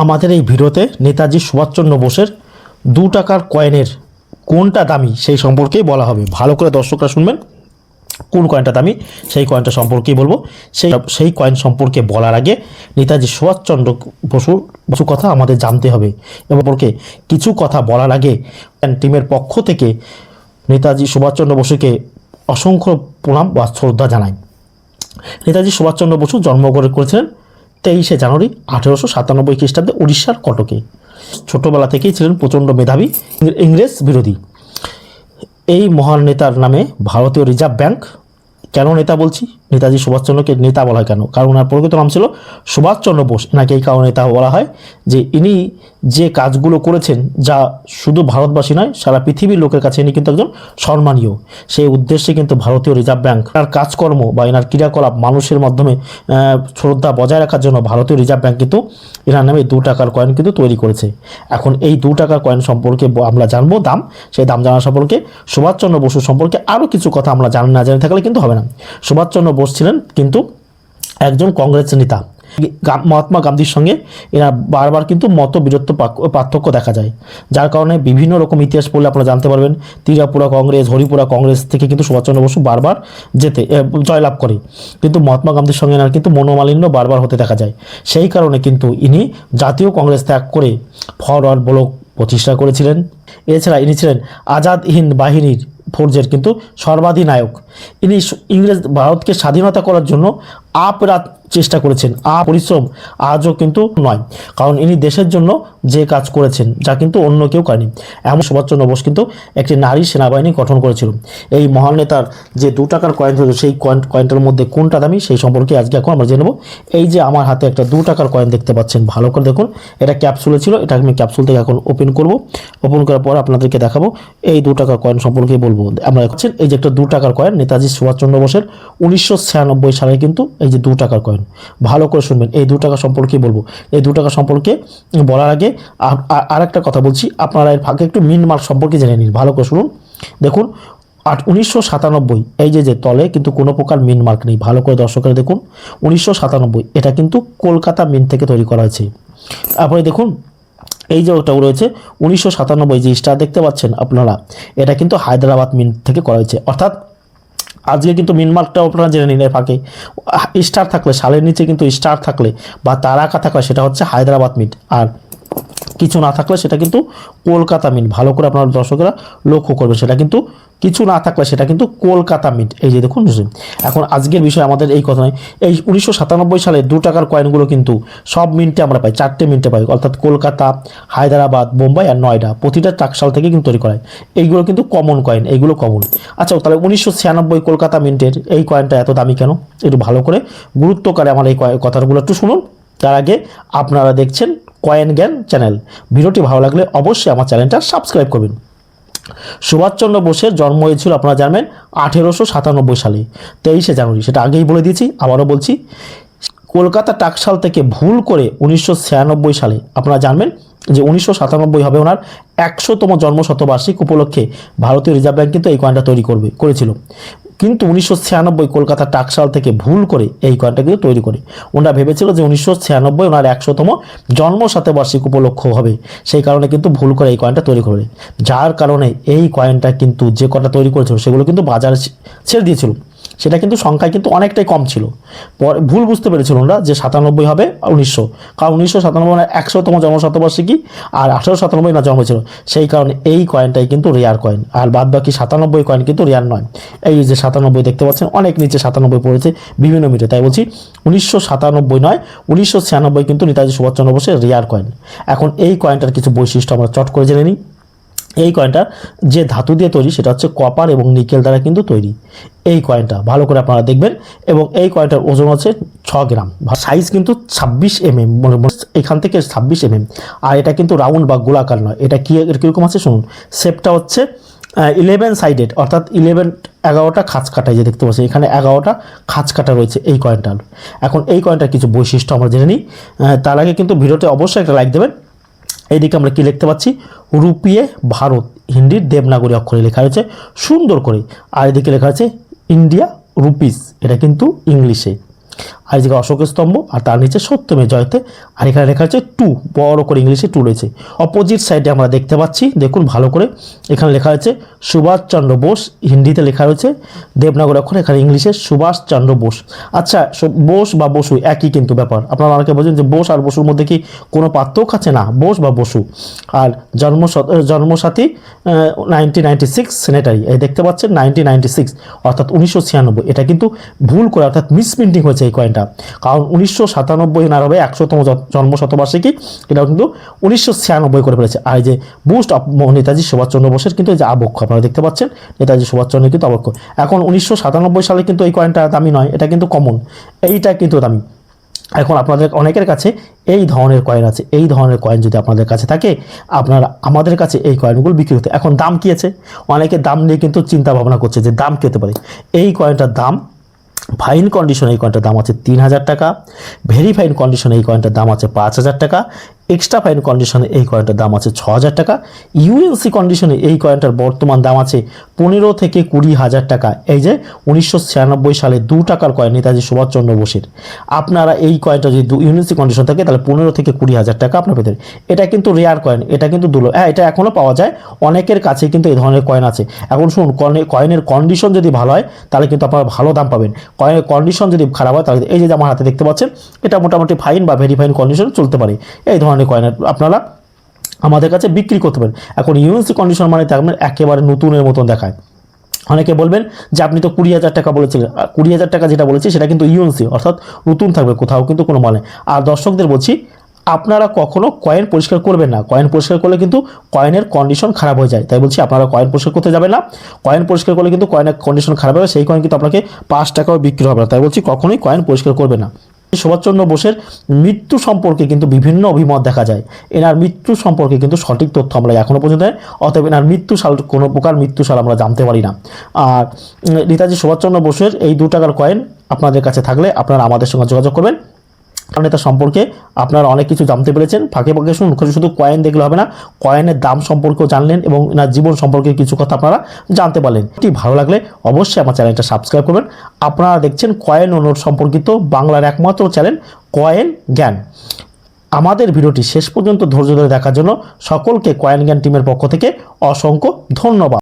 আমাদের এই ভিডিওতে নেতাজি সুভাষচন্দ্র বোসের 2 টাকার কয়েনের কোনটা দামি সেই সম্পর্কেই বলা হবে। ভালো করে দর্শকরা শুনবেন, কোন কয়েনটা দামি সেই কয়েনটা সম্পর্কেই বলবো। সেই কয়েন সম্পর্কে বলার আগে নেতাজি সুভাষচন্দ্র বসুর কিছু কথা আমাদের জানতে হবে এবং কিছু কথা বলার আগে টিমের পক্ষ থেকে নেতাজি সুভাষচন্দ্র বসুকে অসংখ্য প্রণাম বা শ্রদ্ধা জানাই। নেতাজি সুভাষচন্দ্র বসু জন্মগ্রহণ করেছিলেন 23শে জানুয়ারি 1897 খ্রিস্টাব্দে উড়িষ্যার কটকে। ছোটবেলা থেকেই ছিলেন প্রচণ্ড মেধাবী, ইংরেজ বিরোধী। এই মহান নেতার নামে ভারতীয় রিজার্ভ ব্যাংক, কেন নেতা বলছি, নেতাজি সুভাষচন্দ্রকে নেতা বলা হয় কেন, কারণ ওনার প্রকৃত নাম ছিল সুভাষচন্দ্র বোস। এনাকে এই কারণে নেতা বলা হয় যে ইনি যে কাজগুলো করেছেন যা শুধু ভারতবাসী নয় সারা পৃথিবীর লোকের কাছে ইনি কিন্তু একজন সম্মানীয়। সেই উদ্দেশ্যে কিন্তু ভারতীয় রিজার্ভ ব্যাংক তার কাজকর্ম বা এনার ক্রিয়াকলাপ মানুষের মাধ্যমে শ্রদ্ধা বজায় রাখার জন্য ভারতীয় রিজার্ভ ব্যাংক কিন্তু এনার নামে 2 টাকার কয়েন কিন্তু তৈরি করেছে। এখন এই 2 টাকার কয়েন সম্পর্কে আমরা জানবো দাম, সেই দাম জানা সম্পর্কে সুভাষচন্দ্র বসু সম্পর্কে আরও কিছু কথা আমরা না জেনে থাকলে কিন্তু হবে না। সুভাষচন্দ্র বোস ছিলেন কিন্তু একজন কংগ্রেস নেতা। মহাত্মা গান্ধীর সঙ্গে এরা বারবার কিন্তু মতবিরোধ পার্থক্য দেখা যায়, যার কারণে বিভিন্ন রকম ইতিহাস পড়লে আপনারা জানতে পারবেন ত্রিপুরা কংগ্রেস, হরিপুরা কংগ্রেস থেকে কিন্তু সুভাষচন্দ্র বসু বারবার জয়লাভ করে, কিন্তু মহাত্মা গান্ধীর সঙ্গে এনার কিন্তু মনোমালিন্য বারবার হতে দেখা যায়। সেই কারণে কিন্তু ইনি জাতীয় কংগ্রেস ত্যাগ করে ফরওয়ার্ড ব্লক প্রতিষ্ঠা করেছিলেন। এছাড়া ইনি ছিলেন আজাদ হিন্দ বাহিনীর ফৌজের কিন্তু সর্বাধিনায়ক। ইনি ইংরেজ ভারতকে স্বাধীনতা করার জন্য আপরাত চেষ্টা করেছেন, পরিশ্রম আজও কিন্তু নয়, কারণ ইনি দেশের জন্য যে কাজ করেছেন যা কিন্তু অন্য কেউ করেনি। এমন সুভাষচন্দ্র বোস কিন্তু একটি নারী সেনাবাহিনী গঠন করেছিল। এই মহান নেতার যে 2 টাকার কয়েন ছিল সেই কয়েনটার মধ্যে কোনটা দামি সেই সম্পর্কে আজকে এখন আমরা জেনে নেব। এই যে আমার হাতে একটা 2 টাকার কয়েন দেখতে পাচ্ছেন, ভালো করে দেখুন, এটা ক্যাপসুলে ছিল, এটা আমি ক্যাপসুল থেকে এখন ওপেন করব। ওপেন করার পর আপনাদেরকে দেখাবো এই 2 টাকার কয়েন সম্পর্কে বলবো। আমরা দেখছেন এই যে একটা 2 টাকার কয়েন নেতাজি সুভাষচন্দ্র বোসের 1996 সালে কিন্তু এই যে 2 টাকার কয়েন, ভালো করে শুনবেন, এই 2 টাকা সম্পর্কে বলবো। এই 2 টাকা সম্পর্কে বলার আগে আর একটা কথা বলছি, আপনারা এর ফাঁকে একটু মিন মার্ক সম্পর্কে জেনে নিন। ভালো করে শুনুন, দেখুন 1997 এই যে তলে কিন্তু কোনো প্রকার মিন মার্ক নেই। ভালো করে দর্শকরা দেখুন, 1997 এটা কিন্তু কলকাতা মিন্ট থেকে তৈরি করা হয়েছে। তারপরে দেখুন এই যে ওটা রয়েছে 1997 যে স্টার দেখতে পাচ্ছেন আপনারা, এটা কিন্তু হায়দ্রাবাদ মিন্ট থেকে করা হয়েছে। অর্থাৎ আজকে কিন্তু মিনমার্কটাও আপনারা জেনে নিন, এর ফাঁকে স্টার থাকলে, সালের নিচে কিন্তু স্টার থাকলে বা তারাকা থাকলে সেটা হচ্ছে হায়দ্রাবাদ মিন্ট, আর কিছু না থাকলে সেটা কিন্তু কলকাতা মিন্ট। ভালো করে আপনারা দর্শকরা লক্ষ্য করবে, সেটা কিন্তু কিছু না থাকলে সেটা কিন্তু কলকাতা মিন্ট। এই যে দেখুন, এখন আজকের বিষয় আমাদের এই কথা নয়। এই 1997 সালে 2 টাকার কয়েনগুলো কিন্তু সব মিন্টে আমরা পাই, 4টে মিন্টে পাই, অর্থাৎ কলকাতা, হায়দ্রাবাদ, বোম্বাই আর নয়ডা, প্রতিটা টাকশাল থেকে কিন্তু তৈরি করা হয়। এইগুলো কিন্তু কমন কয়েন, এইগুলো কমন। আচ্ছা, তাহলে 1996 কলকাতা মিন্টের এই কয়েনটা এত দামি কেন, একটু ভালো করে গুরুত্বকারে আমার এই কথাগুলো একটু শুনুন। তার আগে আপনারা দেখছেন কয়েন জ্ঞান চ্যানেল। ভিডিওটি ভালো লাগলে অবশ্যই আমার চ্যানেলটা সাবস্ক্রাইব করবেন। সুভাষচন্দ্র বোসের জন্ম হয়েছিল আপনারা জানবেন 1897 সালে 23শে জানুয়ারি, সেটা আগেই বলে দিয়েছি, আবারও বলছি। কলকাতা টাকশাল থেকে ভুল করে 1996 সালে আপনারা জানবেন যে 1997 হবে ওনার 100তম জন্মশতবার্ষিক উপলক্ষে ভারতীয় রিজার্ভ ব্যাংক কিন্তু এই কয়েনটা তৈরি করেছিল। কিন্তু 1996 কলকাতা টাকশাল থেকে ভুল করে এই কয়েনটা কিন্তু তৈরি করে। ওনারা ভেবেছিল যে 1996 ওনার 100তম জন্মশতবার্ষিক উপলক্ষ হবে, সেই কারণে কিন্তু ভুল করে এই কয়েনটা তৈরি করে, যার কারণে এই কয়েনটা কিন্তু যে কটা তৈরি করেছিল সেগুলো কিন্তু বাজারে ছেড়ে দিয়েছিল। সেটা কিন্তু সংখ্যায় কিন্তু অনেকটাই কম ছিল। পরে ভুল বুঝতে পেরেছিল ওরা যে 97 হবে 1900, কারণ 1997 মানে 100তম জন্মশতবার্ষিকী আর 1897 না জন্ম হয়েছিল, সেই কারণে এই কয়েনটাই কিন্তু রেয়ার কয়েন, আর বাদ বাকি 97 কয়েন কিন্তু রেয়ার নয়। এই যে 97 দেখতে পাচ্ছেন অনেক নিচে 97 পড়েছে বিভিন্ন মিটে, তাই বলছি 1997 নয় 1996 কিন্তু নেতাজি সুভাষচন্দ্র বোসের রেয়ার কয়েন। এখন এই কয়েনটার কিছু বৈশিষ্ট্য আমরা চট করে জেনে নিই। এই কয়েনটা যে ধাতু দিয়ে তৈরি সেটা হচ্ছে কপার এবং নিকেল দ্বারা কিন্তু তৈরি। এই কয়েনটা ভালো করে আপনারা দেখবেন, এবং এই কয়েনটার ওজন হচ্ছে 6 গ্রাম, সাইজ কিন্তু 26 mm, এখান থেকে 26 mm, আর এটা কিন্তু রাউন্ড বা গোলাকার নয়। এটা কীরকম আছে শুনুন, শেপটা হচ্ছে 11 সাইডেড, অর্থাৎ 11টা খাঁজ কাটা, যে দেখতে পাচ্ছি এখানে 11টা খাঁজ কাটা রয়েছে এই কয়েনটার। এখন এই কয়েনটার কিছু বৈশিষ্ট্য আমরা জেনে নিই, তার আগে কিন্তু ভিডিওতে অবশ্যই একটা লাইক দেবেন। এইদিকে আমরা কি লিখতে পাচ্ছি, রুপিয়ে ভারত হিন্দির দেবনাগরী অক্ষরে লেখা হয়েছে সুন্দর করে, আর এদিকে লেখা আছে ইন্ডিয়া রুপিস, এটা কিন্তু ইংলিশে। আর এই জায়গায় অশোকের স্তম্ভ, আর তার নিচে সত্যমের জয়তে, আর এখানে লেখা আছে 2, বড় করে ইংলিশে 2 রয়েছে। অপোজিট সাইডে আমরা দেখতে পাচ্ছি, দেখুন ভালো করে, এখানে লেখা আছে সুভাষচন্দ্র বোস, হিন্দিতে লেখা রয়েছে দেবনাগরী অক্ষর, এখানে ইংলিশে সুভাষচন্দ্র বোস। আচ্ছা, বোস বা বসু একই কিন্তু ব্যাপার। আপনারা অনেকে বলছেন যে বোস আর বসুর মধ্যে কি কোনো পার্থক্য আছে? না, বোস বা বসু। আর জন্মসাথী 1996 সেনেটারি, এই দেখতে পাচ্ছেন 1996 অর্থাৎ 1996, এটা কিন্তু ভুল করে অর্থাৎ মিসপ্রিন্টিং হয়েছে এই কয়েনটা, কারণ 1997 না হবে 100তম জন্মশতবার্ষিকী, এটাও কিন্তু 1996 করে ফেলেছে। আর এই যে বুস্ট অফ নেতাজি সুভাষচন্দ্র বোসের কিন্তু এই যে আবক্ষ আপনারা দেখতে পাচ্ছেন, নেতাজি সুভাষচন্দ্রের কিন্তু আবক্ষ। এখন 1997 সালে কিন্তু এই কয়েনটা দামি নয়, এটা কিন্তু কমন, এইটা কিন্তু দামি। এখন আপনাদের অনেকের কাছে এই ধরনের কয়েন আছে, এই ধরনের কয়েন যদি আপনাদের কাছে থাকে, আপনারা আমাদের কাছে এই কয়েনগুলো বিক্রি হতে। এখন দাম কী আছে? অনেকে দাম নিয়ে কিন্তু চিন্তা ভাবনা করছে যে দাম কী হতে পারে। এই কয়েনটার দাম ফাইন কন্ডিশন এই কয়েনটার দাম আছে 3000 টাকা, ভেরি ফাইন কন্ডিশনে এই কয়েনটার দাম আছে 5000 টাকা, এক্সট্রা ফাইন কন্ডিশনে এই কয়েনটার দাম আছে 6000 টাকা, ইউএনসি কন্ডিশনে এই কয়েনটার বর্তমান দাম আছে 15 থেকে 20,000 টাকা। এই যে 1996 সালে 2 টাকার কয়েন নেতাজি সুভাষচন্দ্র বোসের, আপনারা এই কয়েনটা যদি ইউএনসি কন্ডিশন থাকে তাহলে 15 থেকে 20,000 টাকা আপনার পেতে। এটা কিন্তু রেয়ার কয়েন, এটা কিন্তু দুর্লভ। হ্যাঁ, এটা এখনও পাওয়া যায়, অনেকের কাছে কিন্তু এই ধরনের কয়েন আছে। এখন শুনুন, কয়েনের কন্ডিশন যদি ভালো হয় তাহলে কিন্তু আপনারা ভালো দাম পাবেন। কয়েনের কন্ডিশন যদি খারাপ হয় তাহলে এই যে আমার হাতে দেখতে পাচ্ছেন, এটা মোটামুটি ফাইন বা ভেরি ফাইন কন্ডিশন চলতে পারে। এই ধরনের কয়েন আপনারা আমাদের কাছে বিক্রি করতে পারেন। এখন ইউএনসি কন্ডিশন মানে থাকবেন একেবারে নতুনের মতন দেখায়। অনেকে বলবেন যে আপনি তো 20,000 টাকা বলেছিলেন, 20,000 টাকা যেটা বলেছি সেটা কিন্তু ইউএনসি অর্থাৎ নতুন থাকবে, কোথাও কিন্তু কোনো মানে। আর দর্শকদের বলছি, আপনারা কখনো কয়েন পরিষ্কার করবেন না, কয়েন পরিষ্কার করলে কিন্তু কয়েনের কন্ডিশন খারাপ হয়ে যায়। তাই বলছি আপনারা কয়েন পরিষ্কার করতে যাবেন না, কয়েন পরিষ্কার করলে কিন্তু কয়েনের কন্ডিশন খারাপ হবে, সেই কয়েন কিন্তু আপনাকে 5 টাকাও বিক্রি হবে না। তাই বলছি কখনোই কয়েন পরিষ্কার করবেন না। সুভাষচন্দ্র বোসের মৃত্যু সম্পর্কে কিন্তু বিভিন্ন অভিমত দেখা যায়। এনার মৃত্যু সম্পর্কে কিন্তু সঠিক তথ্য আমরা এখনও পর্যন্ত, অতএব এনার মৃত্যু সাল, কোনো প্রকার মৃত্যু সাল আমরা জানতে পারি না। আর নেতাজি সুভাষচন্দ্র বোসের এই 2 টাকার কয়েন আপনাদের কাছে থাকলে আপনারা আমাদের সঙ্গে যোগাযোগ করবেন। নেতা সম্পর্কে আপনারা অনেক কিছু জানতে পেরেছেন। ফাঁকে ফাঁকে শুনুন, শুধু কয়েন দেখলে হবে না, কয়েনের দাম সম্পর্কেও জানলেন এবং এনার জীবন সম্পর্কে কিছু কথা আপনারা জানতে পারলেন। এটি ভালো লাগলে অবশ্যই আমার চ্যানেলটা সাবস্ক্রাইব করবেন। আপনারা দেখছেন কয়েন ও নোট সম্পর্কিত বাংলার একমাত্র চ্যানেল কয়েন জ্ঞান। আমাদের ভিডিওটি শেষ পর্যন্ত ধৈর্য ধরে দেখার জন্য সকলকে কয়েন জ্ঞান টিমের পক্ষ থেকে অসংখ্য ধন্যবাদ।